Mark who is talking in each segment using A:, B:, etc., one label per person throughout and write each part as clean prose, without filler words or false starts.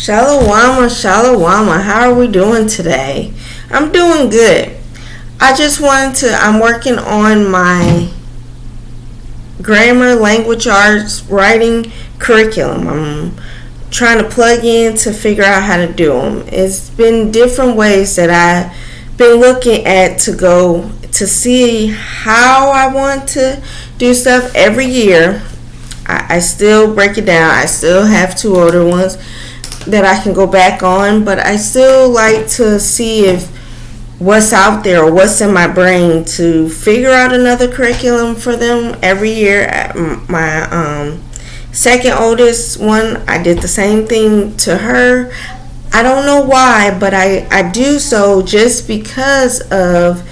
A: Shalawama. How are we doing today? I'm doing good. I'm working on my grammar, language arts, writing curriculum. I'm trying to plug in to figure out how to do them. It's been different ways that I've been looking at to go to see how I want to do stuff every year. I still break it down. I still have two older ones that I can go back on, but I still like to see if what's out there or what's in my brain to figure out another curriculum for them every year. My second oldest one, I did the same thing to her. I don't know why, but I do so just because of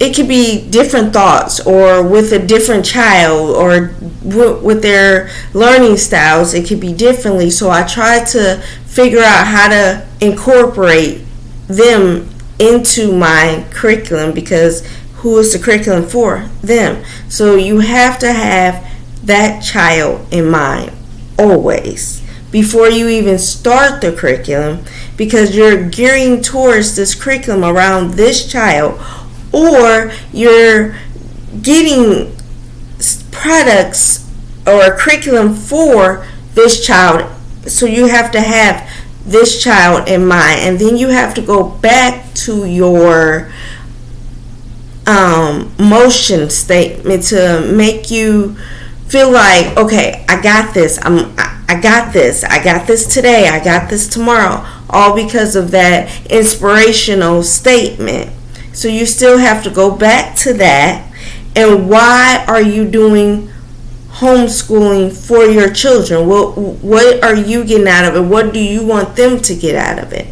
A: it could be different thoughts or with a different child or with their learning styles. It could be differently. So I try to figure out how to incorporate them into my curriculum because who is the curriculum for? Them. So you have to have that child in mind always before you even start the curriculum because you're gearing towards this curriculum around this child, or you're getting products or a curriculum for this child. So you have to have this child in mind, and then you have to go back to your motion statement to make you feel like, okay, I got this. I got this. I got this today. I got this tomorrow. All because of that inspirational statement. So you still have to go back to that. And why are you doing homeschooling for your children? What are you getting out of it? What do you want them to get out of it?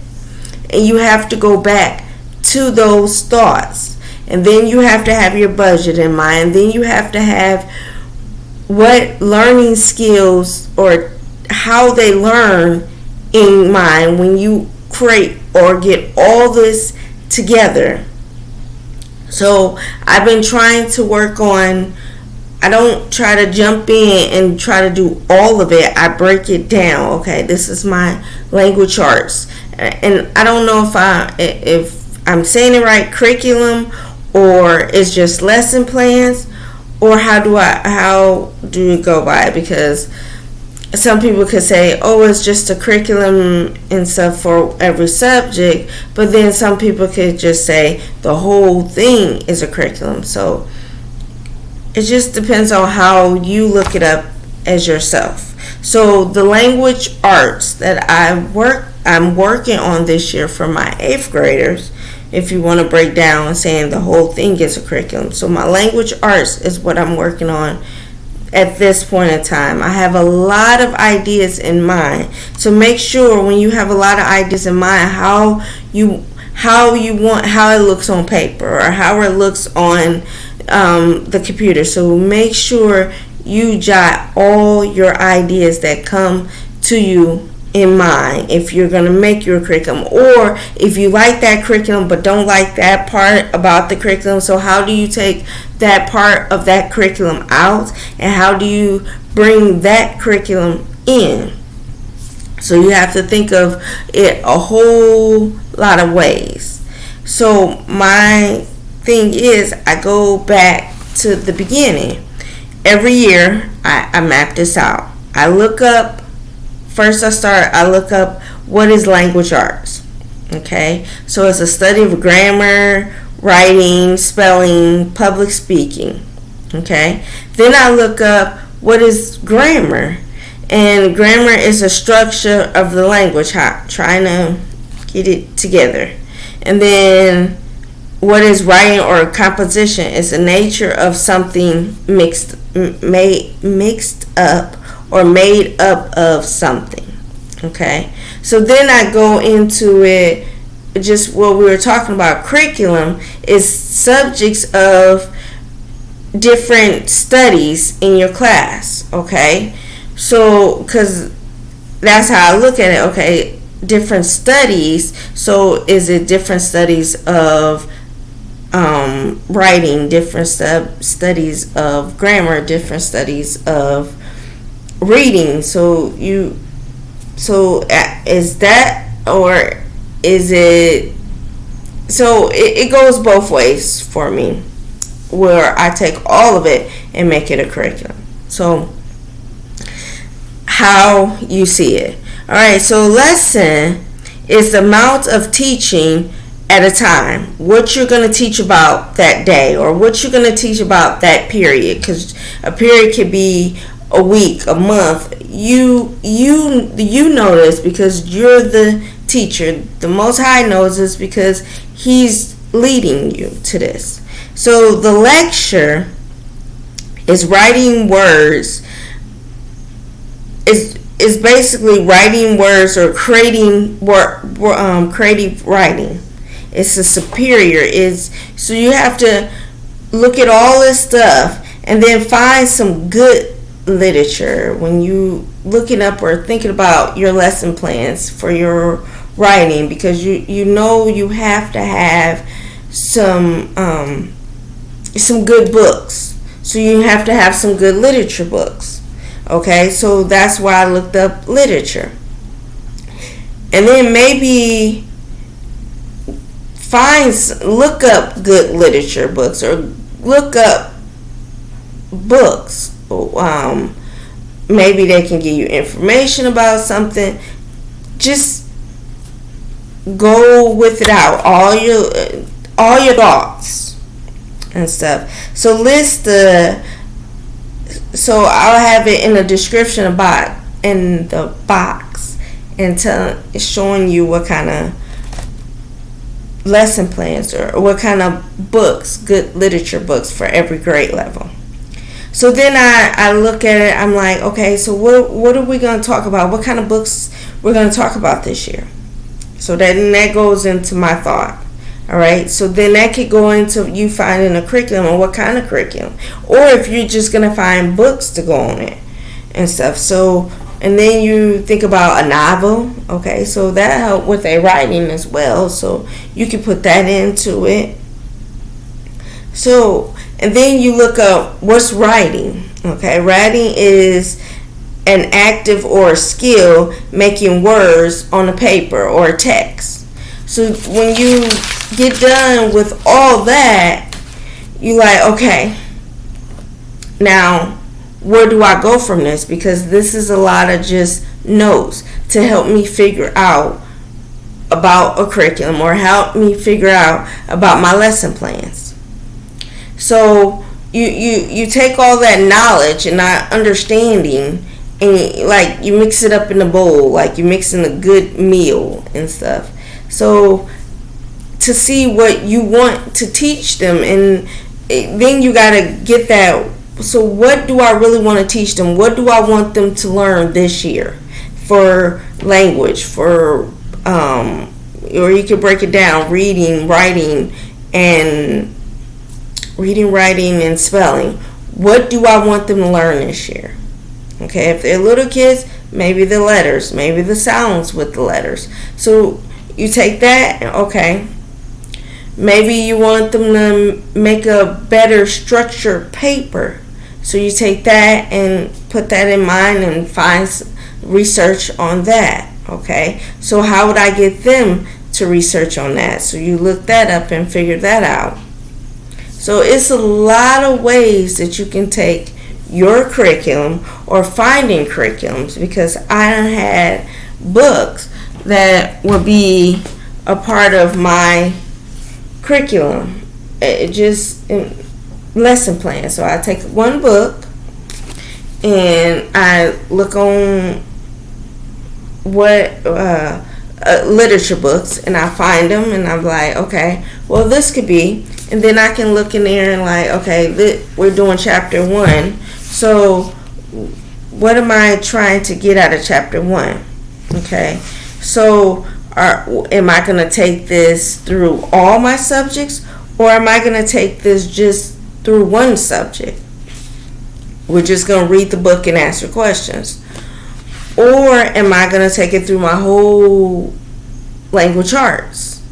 A: And you have to go back to those thoughts. And then you have to have your budget in mind. Then you have to have what learning skills or how they learn in mind when you create or get all this together. So I've been trying to work on, I don't try to jump in and try to do all of it. I break it down. Okay, this is my language arts. And I don't know if I'm saying it right, curriculum, or it's just lesson plans, or how do we go by it? Because some people could say, oh, it's just a curriculum and stuff for every subject, but then some people could just say the whole thing is a curriculum. So it just depends on how you look it up as yourself. So the language arts that I'm working on this year for my 8th graders, if you want to break down saying the whole thing is a curriculum. So my language arts is what I'm working on at this point in time. I have a lot of ideas in mind. So make sure when you have a lot of ideas in mind how it looks on paper or how it looks on the computer. So make sure you jot all your ideas that come to you in mind if you're going to make your curriculum, or if you like that curriculum but don't like that part about the curriculum. So how do you take that part of that curriculum out, and how do you bring that curriculum in? So you have to think of it a whole lot of ways. So my thing is, I go back to the beginning. Every year I map this out. I look up what is language arts. Okay, so it's a study of grammar, writing, spelling, public speaking. Okay, then I look up what is grammar, and grammar is a structure of the language, trying to get it together. And then what is writing or composition? Is the nature of something mixed up or made up of something. Okay, so then I go into it, just what we were talking about. Curriculum is subjects of different studies in your class. Okay, so because that's how I look at it. Okay, different studies. So is it different studies of writing, different studies of grammar, different studies of reading? So So is that, or is it? So it goes both ways for me, where I take all of it and make it a curriculum. So how you see it. All right, so lesson is the amount of teaching at a time. What you're going to teach about that day, or what you're going to teach about that period, because a period could be a week, a month. You know this because you're the teacher. The Most High knows this because He's leading you to this. So the lecture is writing words. Is basically writing words or creating creative writing. It's a superior. So you have to look at all this stuff and then find some good literature when you looking up or thinking about your lesson plans for your writing, because you know you have to have some good books. So you have to have some good literature books. Okay, so that's why I looked up literature. And then maybe look up good literature books, or look up books. Maybe they can give you information about something. Just go with it out, all your thoughts and stuff. So so I'll have it in the description in the box, and showing you what kind of lesson plans or what kind of books, good literature books for every grade level. So then I look at it, I'm like, okay, so what are we going to talk about? What kind of books we're going to talk about this year? So that goes into my thought. All right, so then that could go into you finding a curriculum, or what kind of curriculum, or if you're just going to find books to go on it and stuff. So, and then you think about a novel. Okay, so that helps with a writing as well, so you can put that into it. So, and then you look up what's writing. Okay, writing is an active or skill making words on a paper or a text. So when you get done with all that, you like, okay, now where do I go from this? Because this is a lot of just notes to help me figure out about a curriculum, or help me figure out about my lesson plans. So you take all that knowledge and that understanding, and like you mix it up in a bowl, like you're mixing a good meal and stuff. So to see what you want to teach them, and then you got to get that. So what do I really want to teach them? What do I want them to learn this year for language, for or you could break it down: reading, writing, and spelling. What do I want them to learn this year? Okay, if they're little kids, maybe the letters, maybe the sounds with the letters. So you take that, okay. Maybe you want them to make a better structured paper. So you take that and put that in mind and find research on that, okay. So how would I get them to research on that? So you look that up and figure that out. So it's a lot of ways that you can take your curriculum or finding curriculums, because I had books that would be a part of my curriculum, just lesson plan. So I take one book and I look on what literature books, and I find them, and I'm like, okay, well this could be, and then I can look in there and like, okay, we're doing chapter 1, so what am I trying to get out of chapter 1? Okay, so am I going to take this through all my subjects, or am I going to take this just through one subject? We're just going to read the book and answer questions. Or am I going to take it through my whole language arts?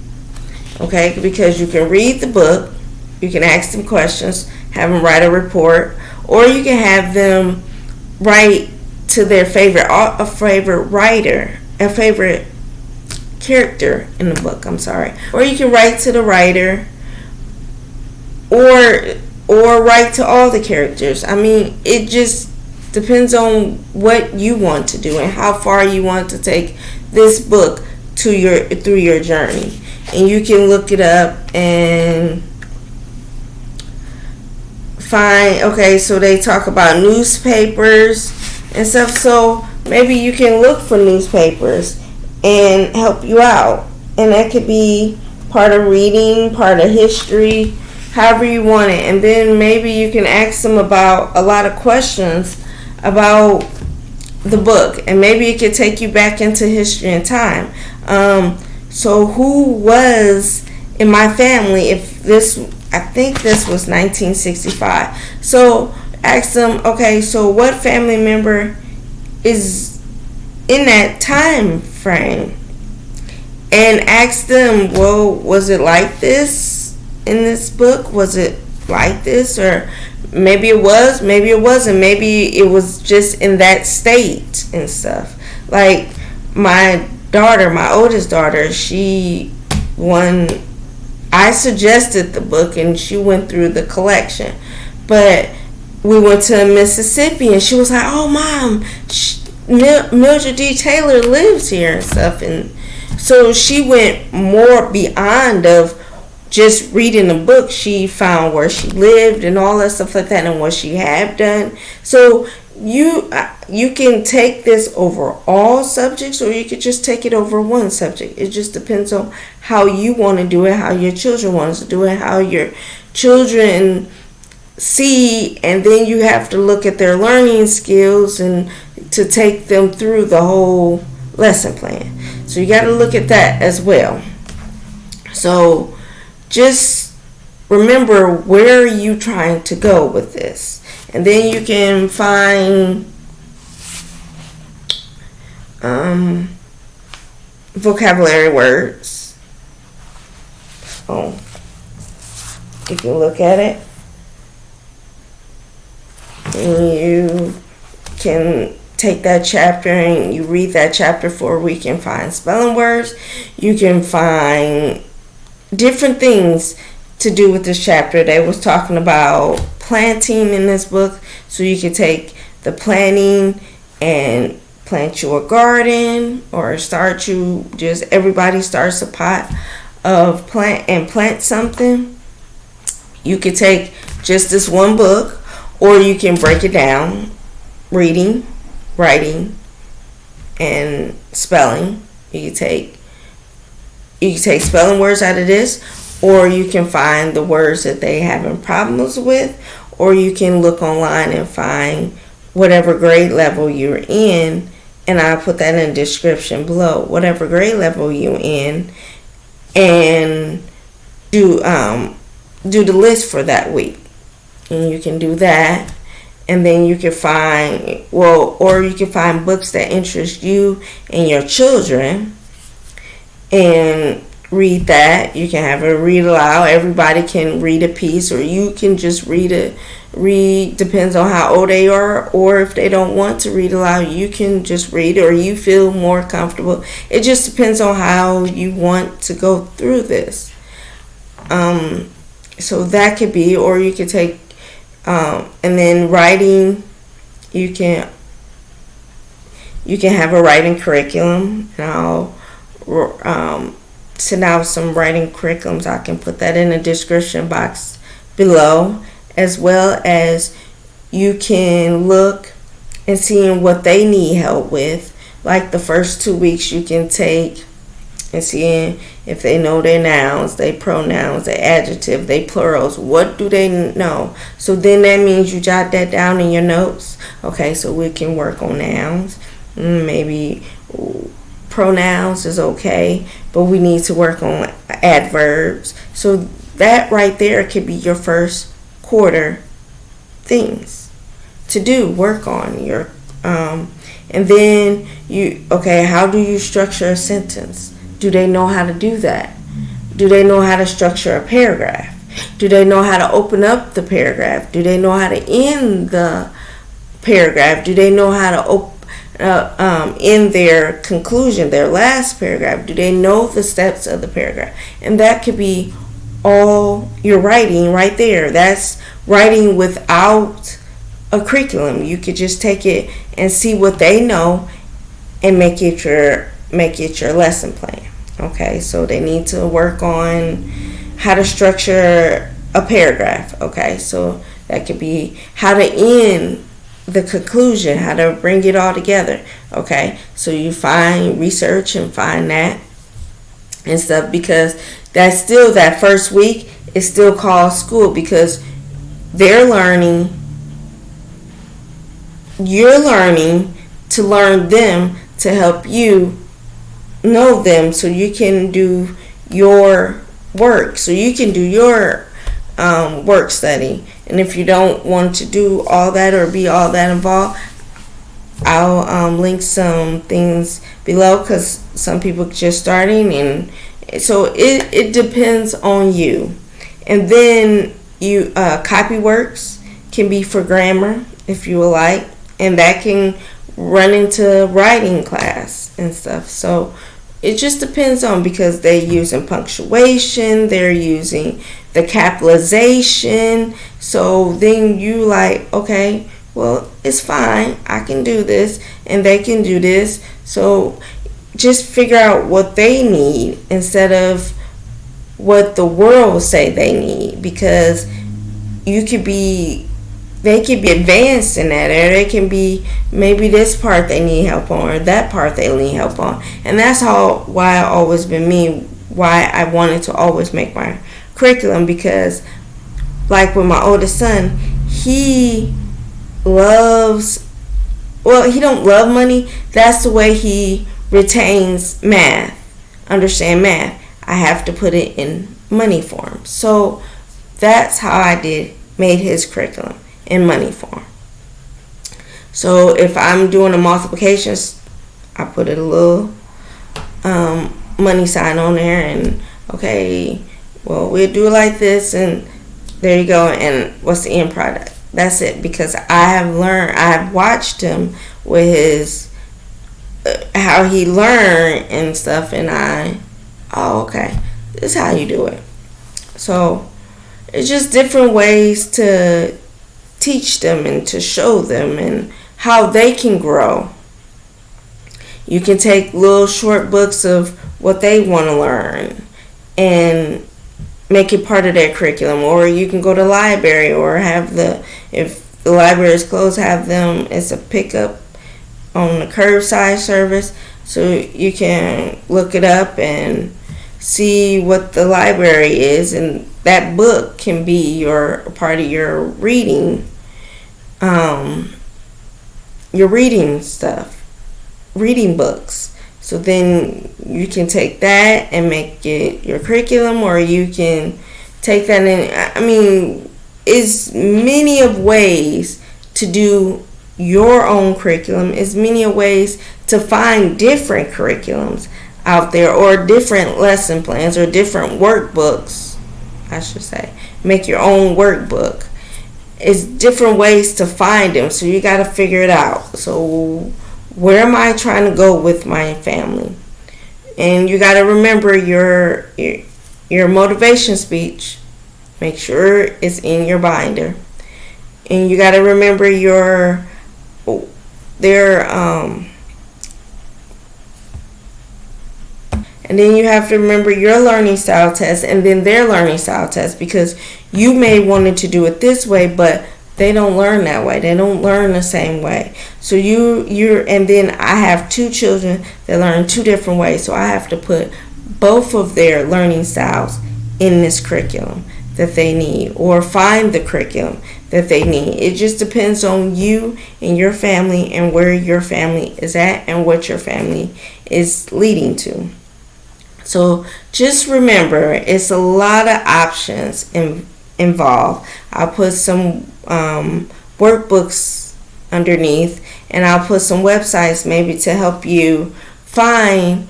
A: Okay, because you can read the book, you can ask them questions, have them write a report, or you can have them write to their favorite writer, a favorite character in the book. I'm sorry. Or you can write to the writer, or write to all the characters. I mean, it just depends on what you want to do and how far you want to take this book through your journey. And you can look it up and find, okay, so they talk about newspapers and stuff, so maybe you can look for newspapers and help you out. And that could be part of reading, part of history, however you want it. And then maybe you can ask them about a lot of questions about the book, and maybe it could take you back into history and time. So who was in my family, if this, I think this was 1965. So ask them, okay, so what family member is in that time frame? And ask them, well, was it like this in this book? Was it like this? Or maybe it was, maybe it wasn't. Maybe it was just in that state and stuff. Like my daughter, my oldest daughter, I suggested the book and she went through the collection. But we went to Mississippi and she was like, oh, Mom, Mildred D. Taylor lives here and stuff. And so she went more beyond of just reading the book. She found where she lived and all that stuff like that and what she had done. So you can take this over all subjects, or you could just take it over one subject. It just depends on how you want to do it, how your children want to do it, how your children see, and then you have to look at their learning skills and to take them through the whole lesson plan. So you got to look at that as well. So just remember, where are you trying to go with this? And then you can find vocabulary words. So you can look at it. And you can take that chapter and you read that chapter for a week and find spelling words. You can find different things to do with this chapter. They was talking about planting in this book, so you could take the planting and plant you a garden, or everybody starts a pot of plant something. You could take just this one book, or you can break it down: reading, writing, and spelling. You can take spelling words out of this, or you can find the words that they having problems with, or you can look online and find whatever grade level you're in, and I'll put that in the description below, whatever grade level you're in, and do the list for that week. And you can do that, and then you can find, or you can find books that interest you and your children, and read that. You can have a read aloud. Everybody can read a piece, or you can just read, depends on how old they are, or if they don't want to read aloud, you can just read, or you feel more comfortable. It just depends on how you want to go through this. So that could be, or you could take, and then writing, you can have a writing curriculum, and I'll send out some writing curriculums. I can put that in the description box below, as well as you can look and see what they need help with. Like the first 2 weeks, you can take and see if they know their nouns, their pronouns, their adjective, their plurals. What do they know? So then that means you jot that down in your notes. Okay, so we can work on nouns. Maybe pronouns is okay, but we need to work on adverbs. So that right there could be your first quarter things to do, work on your and then how do you structure a sentence? Do they know how to do that? Do they know how to structure a paragraph? Do they know how to open up the paragraph? Do they know how to end the paragraph? Do they know how to in their conclusion, their last paragraph, do they know the steps of the paragraph? And that could be all your writing right there. That's writing without a curriculum. You could just take it and see what they know and make it your lesson plan. Okay, so they need to work on how to structure a paragraph. Okay, so that could be how to end the conclusion, how to bring it all together. Okay, so you research and find that and stuff, because that's still, that first week is still called school, because they're learning, you're learning to learn them, to help you know them, so you can do your work, so you can do your work study. And if you don't want to do all that or be all that involved, I'll link some things below, because some people just starting, and so it depends on you. And then you copy works can be for grammar if you would like, and that can run into writing class and stuff. So it just depends on, because they're using punctuation, they're using the capitalization. So then you like, okay, well, it's fine, I can do this and they can do this. So just figure out what they need instead of what the world will say they need, because they could be advanced in that, or they can be maybe this part they need help on, or that part they need help on. And that's why I always been me, why I wanted to always make my curriculum, because like with my oldest son, he don't love money. That's the way he retains math, understand math. I have to put it in money form. So that's how I made his curriculum in money form. So if I'm doing a multiplication, I put a little money sign on there, and okay, well, we'll do it like this, and there you go. And what's the end product? That's it, because I have watched him with his how he learned and stuff, and okay, this is how you do it. So it's just different ways to teach them and to show them and how they can grow. You can take little short books of what they want to learn and make it part of their curriculum, or you can go to the library, or if the library is closed, have them as a pickup on the curbside service, so you can look it up and see what the library is, and that book can be your part of your reading stuff, reading books. So then you can take that and make it your curriculum, or you can take that in. It's many of ways to do your own curriculum. It's many of ways to find different curriculums out there, or different lesson plans, or different workbooks, I should say. Make your own workbook. It's different ways to find them, so you got to figure it out. So where am I trying to go with my family? And you got to remember your motivation speech. Make sure it's in your binder. And you got to remember and then you have to remember your learning style test, and then their learning style test, because you may wanted to do it this way, but they don't learn that way. They don't learn the same way. So and then I have two children that learn two different ways. So I have to put both of their learning styles in this curriculum that they need, or find the curriculum that they need. It just depends on you and your family, and where your family is at, and what your family is leading to. So just remember, it's a lot of options involved. I'll put some workbooks underneath, and I'll put some websites maybe to help you find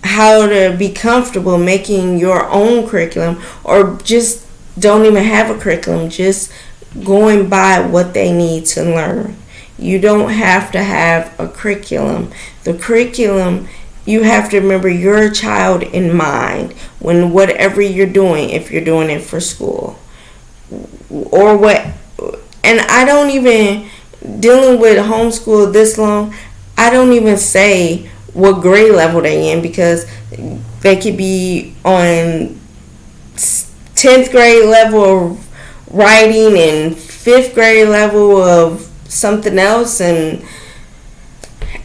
A: how to be comfortable making your own curriculum, or just don't even have a curriculum, just going by what they need to learn. You don't have to have a curriculum. The curriculum, you have to remember your child in mind when whatever you're doing, if you're doing it for school or what. And I don't even, dealing with homeschool this long, I don't even say what grade level they in, because they could be on 10th grade level of writing and 5th grade level of something else and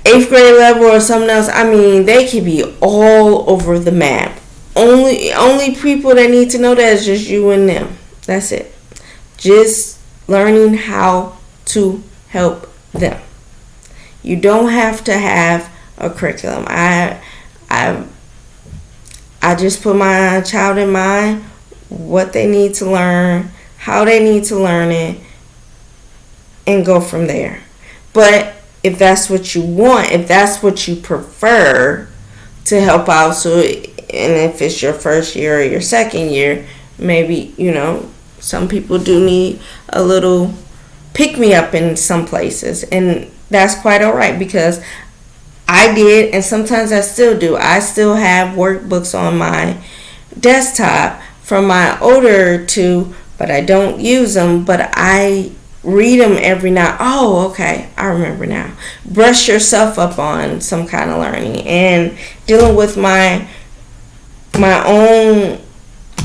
A: 8th grade level or something else. I mean, they could be all over the map. Only people that need to know that is just you and them. That's it. Just learning how to help them. You don't have to have a curriculum. I just put my child in mind, what they need to learn, how they need to learn it, and go from there. But if that's what you want, if that's what you prefer to help out, so, and if it's your first year or your second year, maybe, some people do need a little pick-me-up in some places, and that's quite all right, because I did, and sometimes I still do. I still have workbooks on my desktop from my older two, but I don't use them, but I read them every night. Oh, okay, I remember now. Brush yourself up on some kind of learning, and dealing with my own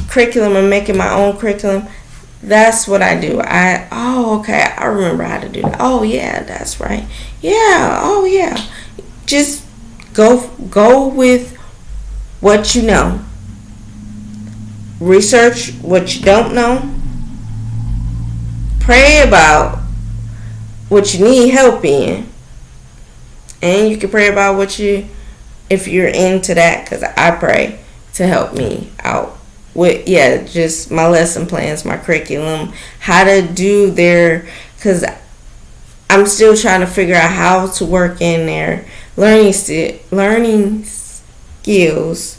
A: curriculum and making my own curriculum. That's what I do. Okay, I remember how to do that. Oh yeah, that's right. Yeah, oh yeah. Just go with what you know. Research what you don't know. Pray about what you need help in. And you can pray about if you're into that, because I pray to help me out with, just my lesson plans, my curriculum, how to do because I'm still trying to figure out how to work in their learning skills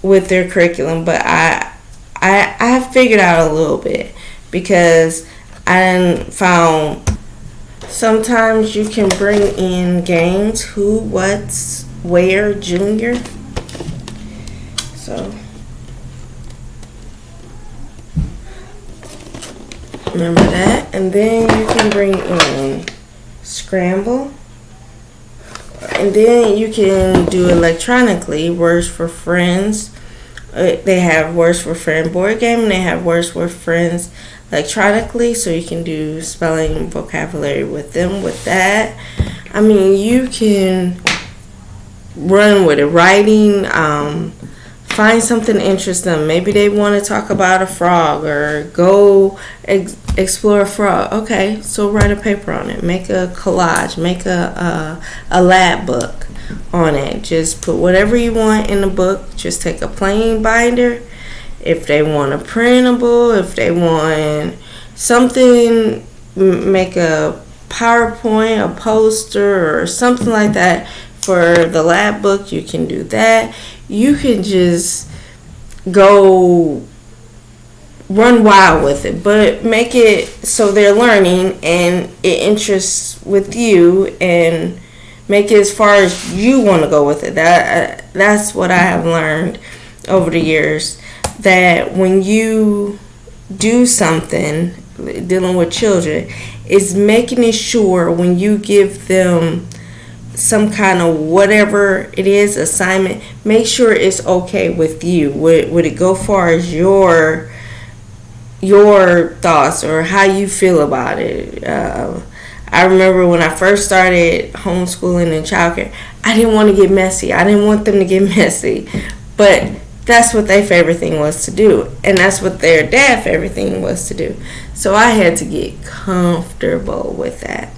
A: with their curriculum, but I have figured out a little bit, because I found sometimes you can bring in games, who, what's, where, junior. So remember that, and then you can bring in scramble, and then you can do electronically words for friends. They have words for friend board game, and they have words for friends electronically, so you can do spelling vocabulary with them with that. I mean, you can run with it. Writing, find something interesting. Maybe they want to talk about a frog or go explore a frog. Okay, so write a paper on it. Make a collage. Make a lab book on it. Just put whatever you want in the book. Just take a plain binder. If they want a printable, if they want something, make a PowerPoint, a poster, or something like that for the lab book, you can do that. You can just go run wild with it, but make it so they're learning and it interests with you, and make it as far as you want to go with it. That's what I have learned over the years, that when you do something dealing with children, is making it sure when you give them some kind of whatever it is assignment, make sure it's okay with you. Would it go far as your thoughts or how you feel about it? I remember when I first started homeschooling and childcare, I didn't want to get messy. I didn't want them to get messy, but that's what their favorite thing was to do, and that's what their dad's favorite thing was to do. So I had to get comfortable with that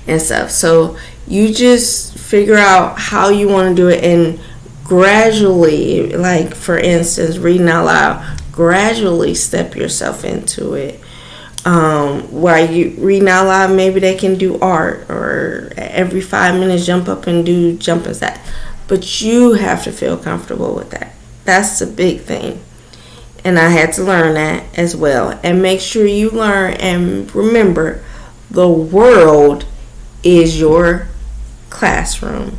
A: and stuff. So you just figure out how you want to do it, and gradually, like for instance, reading out loud, gradually step yourself into it. While you reading out loud, maybe they can do art, or every 5 minutes jump up and do jumping jacks. But you have to feel comfortable with that. That's the big thing. And I had to learn that as well. And make sure you learn and remember The world is your classroom,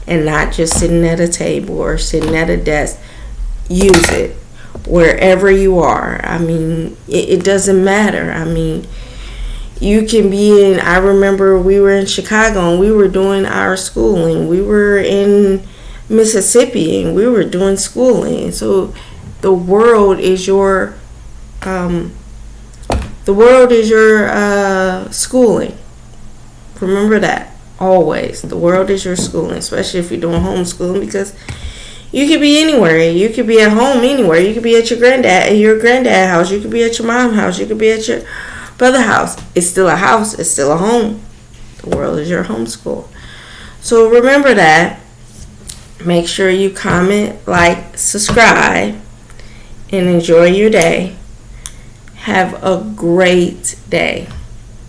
A: and not just sitting at a table or sitting at a desk. Use it wherever you are. I mean, it doesn't matter. I mean, you can be in, I remember we were in Chicago and we were doing our schooling. We were in Mississippi and we were doing schooling. So the world is your schooling. Remember that always. The world is your schooling, especially if you're doing homeschooling, because you could be anywhere. You could be at home anywhere. You could be at your granddad house. You could be at your mom's house. You could be at your brother's house. It's still a house. It's still a home. The world is your homeschool. So remember that. Make sure you comment, like, subscribe, and enjoy your day. Have a great day.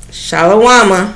A: Shalawama.